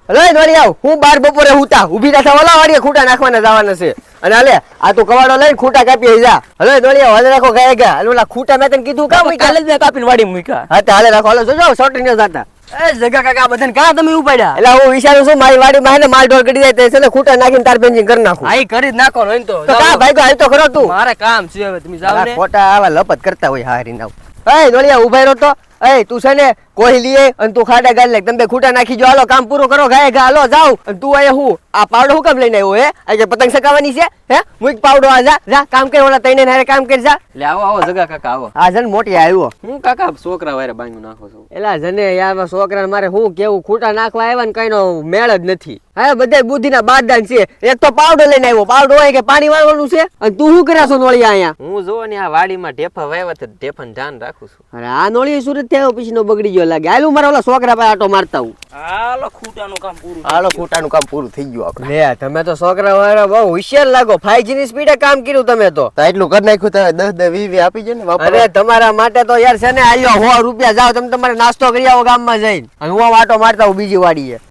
Hello દોડી આવ હું બાર બપોરે હુતા ઊભી ના થા ઓલા વાડીએ ખૂટા નાખવાના જવાના છે અને હાલે આ તું કવાડો લઈને ખૂટા કાપી જા હલો દોડી આવ હાલે રાખો ગાય ગા ઓલા ખૂટા મેં તને કીધું કામ કાલે જ કાપીને વાડી મૂક્યા. હા તો હાલે રાખો હાલો જોજો સોટી ન જાતા એ જગા કાકા બધાને કાં તમે ઉપાડ્યા? એટલે હું વિચારું છું મારી વાડીમાં હે ને માલ ઢોર કરી જાય તો છે ને ખૂટા નાખીને તાર પેન્જિંગ કરી નાખું હા ઈ કરી જ નાખો ને તો તો કા ભાઈ તો હાલ તો ખરો તું મારે કામ છે હવે તમે જાઓ ને. ખોટા આવા લપત કરતા હોય હારી નાવ એ દોડિયા ઉભા રહ્યો તો એ તું છે ને કોઈ લીએ અને તું ખાડા ગાલ લે તમે ખૂટા નાખી જો હાલો કામ પૂરું કરો ગાય ગા હાલો જાવ અને તું અહીંયા હું આ પાવડો હું કામ લઈને આવ્યો હે આજે પતંગ સકાવાની છે હે મુક પાવડો આ જા જા કામ કર ઓલા તઈને હારે કામ કર જા લે આવો આવો જગા કાકા આવો. આ જન મોટી આવ્યો હું કાકા છોકરા વારે બાંધું નાખો છો. એલા જને યાર છોકરાને મારે હું કેવું ખૂટા નાખવા આવ્યા ને કઈનો મેળ જ નથી હા બધા બુદ્ધિના બારદાન છે એક તો પાવડો લઈને આવ્યો પાવડો હોય કે પાણી વાળવાનું છે અને તું શું કર્યા છો નોળિયા અહીંયા હું જો ને આ વાડીમાં ઢેફા વાવ્યા તો ઢેફાનું ધ્યાન રાખું છું. અરે આ નોળી સુરત થયો પછી નો બગડી ગયો લાગે હાલું મારા ઓલા છોકરા પાસે આટો મારતા હું હાલો ખૂટાનું કામ પૂરું. હાલો ખૂટાનું કામ પૂરું થઈ ગયું આપણે લે તમે તો છોકરા વાળા બહુ હોશિયાર લાગો 5G ની સ્પીડે કામ કર્યું તમે તો એટલું કરી નાખ્યું તો 10-20 આપી જાય ને વાપરવા. અરે તમારા માટે તો યાર છે ને આલ્યો 100 રૂપિયા જાઓ તમે તમારે નાસ્તો કરી આવો ગામમાં જઈને અને હું આટો મારતા હું બીજી વાડીએ